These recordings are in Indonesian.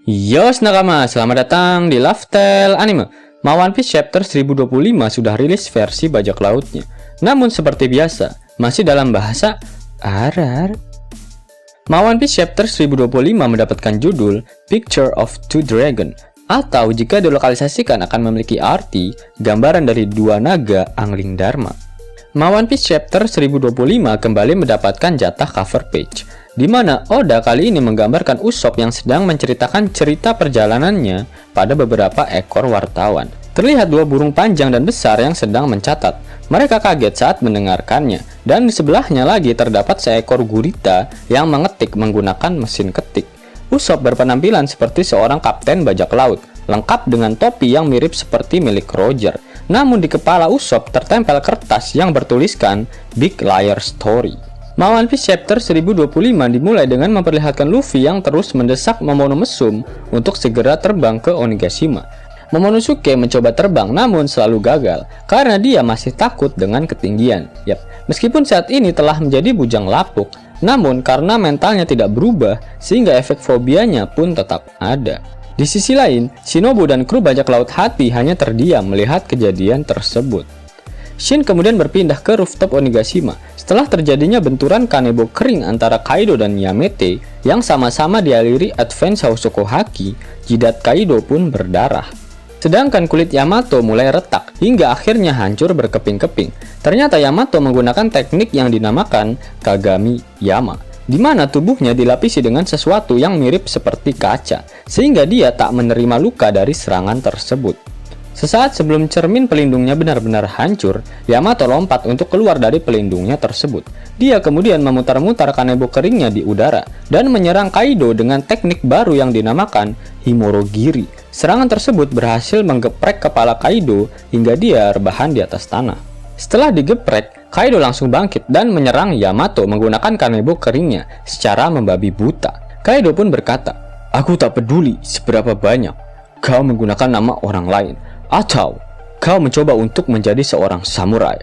Yos nakama, selamat datang di Lifestyle Anime. One Piece Chapter 1025 sudah rilis versi bajak lautnya. Namun seperti biasa, masih dalam bahasa Arar. One Piece Chapter 1025 mendapatkan judul Picture of Two Dragon, atau jika dilokalisasikan akan memiliki arti gambaran dari dua naga Angling Dharma. One Piece Chapter 1025 kembali mendapatkan jatah cover page, di mana Oda kali ini menggambarkan Usopp yang sedang menceritakan cerita perjalanannya pada beberapa ekor wartawan. Terlihat dua burung panjang dan besar yang sedang mencatat. Mereka kaget saat mendengarkannya, dan di sebelahnya lagi terdapat seekor gurita yang mengetik menggunakan mesin ketik. Usopp berpenampilan seperti seorang kapten bajak laut, lengkap dengan topi yang mirip seperti milik Roger. Namun di kepala Usopp tertempel kertas yang bertuliskan Big Liar Story. One Piece Chapter 1025 dimulai dengan memperlihatkan Luffy yang terus mendesak Momonosuke untuk segera terbang ke Onigashima. Momonosuke mencoba terbang namun selalu gagal karena dia masih takut dengan ketinggian. Meskipun saat ini telah menjadi bujang lapuk, namun karena mentalnya tidak berubah sehingga efek fobianya pun tetap ada. Di sisi lain, Shinobu dan kru bajak laut hati hanya terdiam melihat kejadian tersebut. Shin kemudian berpindah ke rooftop Onigashima setelah terjadinya benturan kanebo kering antara Kaido dan Yamete yang sama-sama dialiri Advance Housoko Haki. Jidat Kaido pun berdarah. Sedangkan kulit Yamato mulai retak hingga akhirnya hancur berkeping-keping. Ternyata Yamato menggunakan teknik yang dinamakan Kagami Yama, di mana tubuhnya dilapisi dengan sesuatu yang mirip seperti kaca, sehingga dia tak menerima luka dari serangan tersebut. Sesaat sebelum cermin pelindungnya benar-benar hancur, Yamato lompat untuk keluar dari pelindungnya tersebut. Dia kemudian memutar-mutar kanebo keringnya di udara dan menyerang Kaido dengan teknik baru yang dinamakan Himorogiri. Serangan tersebut berhasil menggeprek kepala Kaido hingga dia rebahan di atas tanah. Setelah digeprek, Kaido langsung bangkit dan menyerang Yamato menggunakan kanebo keringnya secara membabi buta. Kaido pun berkata, "Aku tak peduli seberapa banyak kau menggunakan nama orang lain, atau kau mencoba untuk menjadi seorang samurai.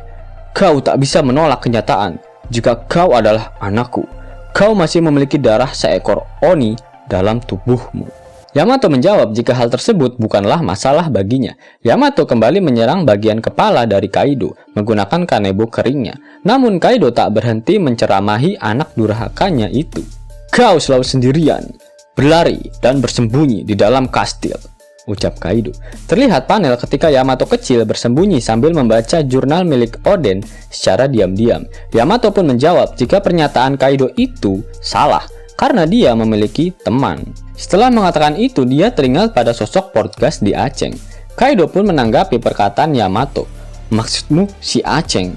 Kau tak bisa menolak kenyataan jika kau adalah anakku. Kau masih memiliki darah seekor Oni dalam tubuhmu." Yamato menjawab jika hal tersebut bukanlah masalah baginya. Yamato kembali menyerang bagian kepala dari Kaido menggunakan kanebo keringnya. Namun Kaido tak berhenti menceramahi anak durhakanya itu. "Kau selalu sendirian, berlari dan bersembunyi di dalam kastil," ucap Kaido. Terlihat panel ketika Yamato kecil bersembunyi sambil membaca jurnal milik Oden secara diam-diam. Yamato pun menjawab jika pernyataan Kaido itu salah karena dia memiliki teman. Setelah mengatakan itu, dia teringat pada sosok Portgas di Aceh. Kaido pun menanggapi perkataan Yamato. "Maksudmu si Aceh?"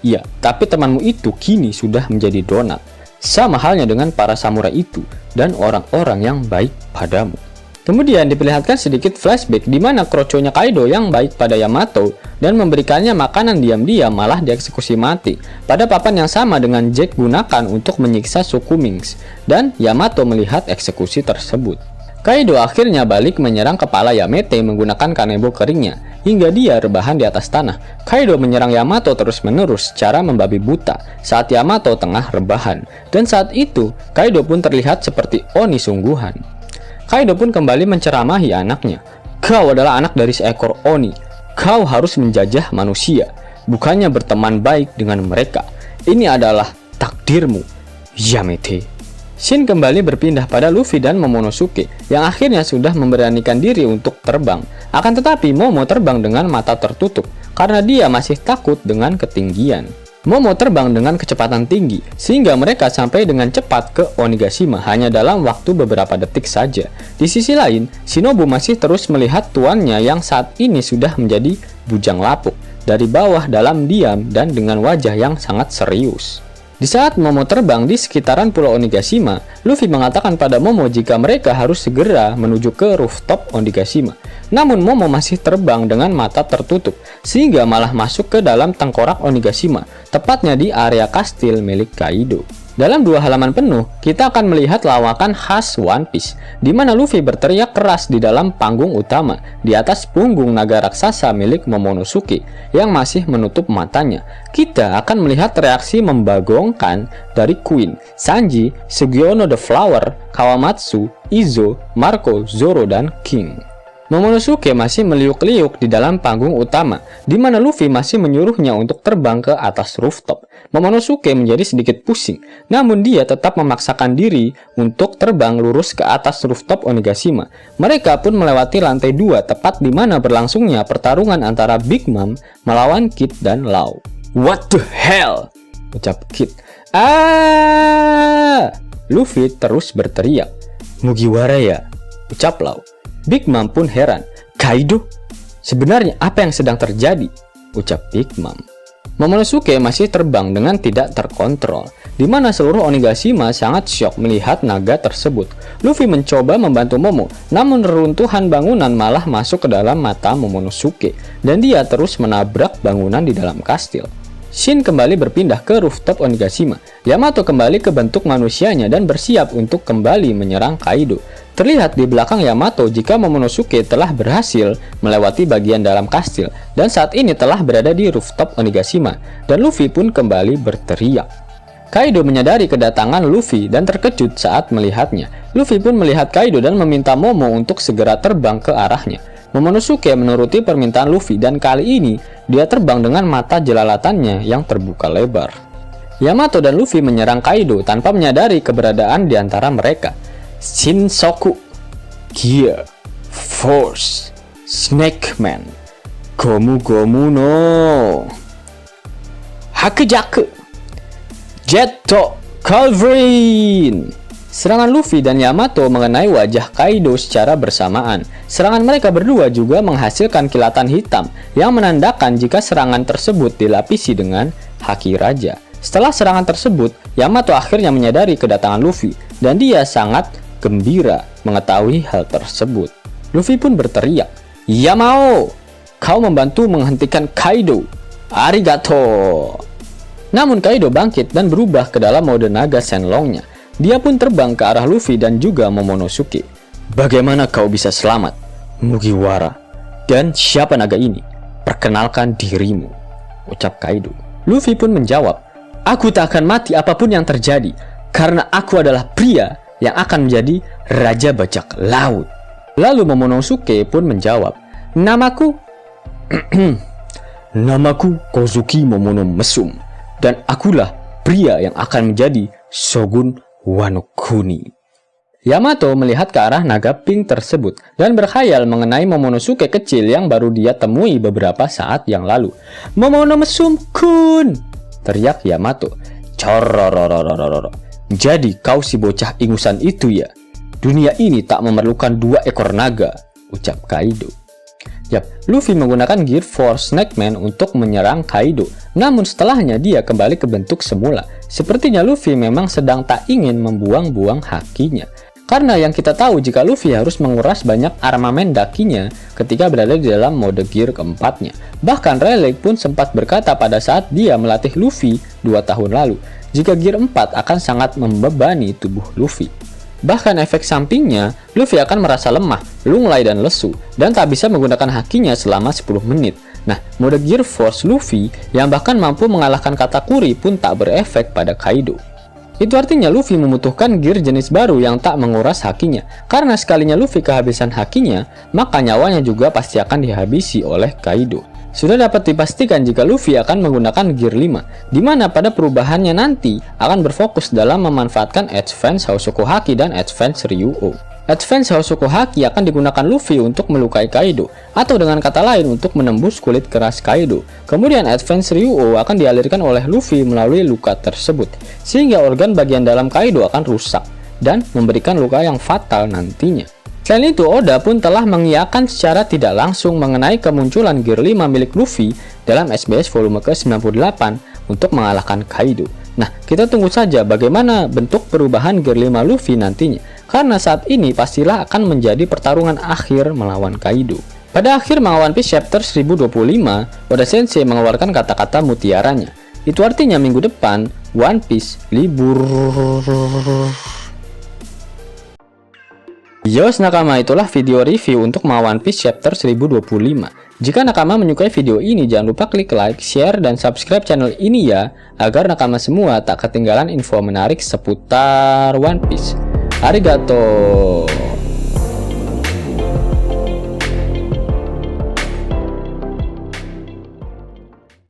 "Iya, tapi temanmu itu kini sudah menjadi donat. Sama halnya dengan para samurai itu dan orang-orang yang baik padamu." Kemudian diperlihatkan sedikit flashback di mana kroconya Kaido yang baik pada Yamato dan memberikannya makanan diam-diam malah dieksekusi mati pada papan yang sama dengan Jack gunakan untuk menyiksa suku Minks, dan Yamato melihat eksekusi tersebut. Kaido akhirnya balik menyerang kepala Yamete menggunakan kanebo keringnya hingga dia rebahan di atas tanah. Kaido menyerang Yamato terus-menerus secara membabi buta saat Yamato tengah rebahan, dan saat itu Kaido pun terlihat seperti Oni sungguhan. Kaido pun kembali menceramahi anaknya. "Kau adalah anak dari seekor Oni. Kau harus menjajah manusia, bukannya berteman baik dengan mereka. Ini adalah takdirmu, Yamete." Shin kembali berpindah pada Luffy dan Momonosuke yang akhirnya sudah memberanikan diri untuk terbang. Akan tetapi Momo terbang dengan mata tertutup karena dia masih takut dengan ketinggian. Momo terbang dengan kecepatan tinggi sehingga mereka sampai dengan cepat ke Onigashima hanya dalam waktu beberapa detik saja. Di sisi lain, Shinobu masih terus melihat tuannya yang saat ini sudah menjadi bujang lapuk dari bawah dalam diam dan dengan wajah yang sangat serius. Di saat Momo terbang di sekitaran pulau Onigashima, Luffy mengatakan pada Momo jika mereka harus segera menuju ke rooftop Onigashima. Namun Momo masih terbang dengan mata tertutup, sehingga malah masuk ke dalam tengkorak Onigashima, tepatnya di area kastil milik Kaido. Dalam 2 halaman penuh, kita akan melihat lawakan khas One Piece, di mana Luffy berteriak keras di dalam panggung utama, di atas punggung naga raksasa milik Momonosuke, yang masih menutup matanya. Kita akan melihat reaksi membagongkan dari Queen, Sanji, Sugiono the Flower, Kawamatsu, Izo, Marco, Zoro, dan King. Momonosuke masih meliuk-liuk di dalam panggung utama, di mana Luffy masih menyuruhnya untuk terbang ke atas rooftop. Momonosuke menjadi sedikit pusing, namun dia tetap memaksakan diri untuk terbang lurus ke atas rooftop Onigashima. Mereka pun melewati lantai 2, tepat di mana berlangsungnya pertarungan antara Big Mom melawan Kid dan Law. "What the hell?" ucap Kid. Luffy terus berteriak. "Mugiwara ya?" ucap Law. Big Mom pun heran. "Kaido? Sebenarnya apa yang sedang terjadi?" ucap Big Mom. Momonosuke masih terbang dengan tidak terkontrol, di mana seluruh Onigashima sangat syok melihat naga tersebut. Luffy mencoba membantu Momo, namun reruntuhan bangunan malah masuk ke dalam mata Momonosuke, dan dia terus menabrak bangunan di dalam kastil. Shin kembali berpindah ke rooftop Onigashima. Yamato kembali ke bentuk manusianya dan bersiap untuk kembali menyerang Kaido. Terlihat di belakang Yamato jika Momonosuke telah berhasil melewati bagian dalam kastil dan saat ini telah berada di rooftop Onigashima, dan Luffy pun kembali berteriak. Kaido menyadari kedatangan Luffy dan terkejut saat melihatnya. Luffy pun melihat Kaido dan meminta Momo untuk segera terbang ke arahnya. Momonosuke menuruti permintaan Luffy dan kali ini dia terbang dengan mata jelalatannya yang terbuka lebar. Yamato dan Luffy menyerang Kaido tanpa menyadari keberadaan di antara mereka. Shinsoku, Gear, Force, Snake Man, Gomu Gomu no Hakujaku, Jetto, Calvin. Serangan Luffy dan Yamato mengenai wajah Kaido secara bersamaan. Serangan mereka berdua juga menghasilkan kilatan hitam yang menandakan jika serangan tersebut dilapisi dengan Haki Raja. Setelah serangan tersebut, Yamato akhirnya menyadari kedatangan Luffy dan dia sangat gembira mengetahui hal tersebut. Luffy pun berteriak, "Yamao, kau membantu menghentikan Kaido. Arigato." Namun Kaido bangkit dan berubah ke dalam mode naga Shenlongnya. Dia pun terbang ke arah Luffy dan juga Momonosuke. "Bagaimana kau bisa selamat, Mugiwara? Dan siapa naga ini? Perkenalkan dirimu," ucap Kaido. Luffy pun menjawab, "Aku tak akan mati apapun yang terjadi, karena aku adalah pria yang akan menjadi Raja Bajak Laut." Lalu Momonosuke pun menjawab, "Namaku Namaku Kozuki Momono Mesum, dan akulah pria yang akan menjadi Shogun Wano Kuni." Yamato melihat ke arah naga pink tersebut dan berkhayal mengenai Momonosuke kecil yang baru dia temui beberapa saat yang lalu. "Momono Mesum kun!" teriak Yamato. "Cororororororo. Jadi kau si bocah ingusan itu ya? Dunia ini tak memerlukan 2 ekor naga," ucap Kaido. Yap, Luffy menggunakan Gear Force Snake Man untuk menyerang Kaido. Namun setelahnya dia kembali ke bentuk semula. Sepertinya Luffy memang sedang tak ingin membuang-buang hakinya. Karena yang kita tahu jika Luffy harus menguras banyak armamen dakinya ketika berada di dalam mode gear keempatnya. Bahkan Rayleigh pun sempat berkata pada saat dia melatih Luffy 2 tahun lalu, jika gear 4 akan sangat membebani tubuh Luffy. Bahkan efek sampingnya, Luffy akan merasa lemah, lunglai dan lesu, dan tak bisa menggunakan hakinya selama 10 menit. Nah, mode Gear Force Luffy yang bahkan mampu mengalahkan Katakuri pun tak berefek pada Kaido. Itu artinya Luffy membutuhkan gear jenis baru yang tak menguras hakinya, karena sekalinya Luffy kehabisan hakinya, maka nyawanya juga pasti akan dihabisi oleh Kaido. Sudah dapat dipastikan jika Luffy akan menggunakan Gear 5, di mana pada perubahannya nanti akan berfokus dalam memanfaatkan Advance Hosoku Haki dan Advance Ryuo. Advance Hosoku Haki akan digunakan Luffy untuk melukai Kaido, atau dengan kata lain untuk menembus kulit keras Kaido. Kemudian Advance Ryuo akan dialirkan oleh Luffy melalui luka tersebut, sehingga organ bagian dalam Kaido akan rusak dan memberikan luka yang fatal nantinya. Selain itu, Oda pun telah mengiyakan secara tidak langsung mengenai kemunculan Gear 5 milik Luffy dalam SBS volume ke-98 untuk mengalahkan Kaido. Nah, kita tunggu saja bagaimana bentuk perubahan Gear 5 Luffy nantinya, karena saat ini pastilah akan menjadi pertarungan akhir melawan Kaido. Pada akhir manga One Piece chapter 1025, Oda Sensei mengeluarkan kata-kata mutiaranya. Itu artinya minggu depan One Piece libur. Yos nakama, itulah video review untuk One Piece chapter 1025. Jika nakama menyukai video ini, jangan lupa klik like, share, dan subscribe channel ini ya, agar nakama semua tak ketinggalan info menarik seputar One Piece. Arigato.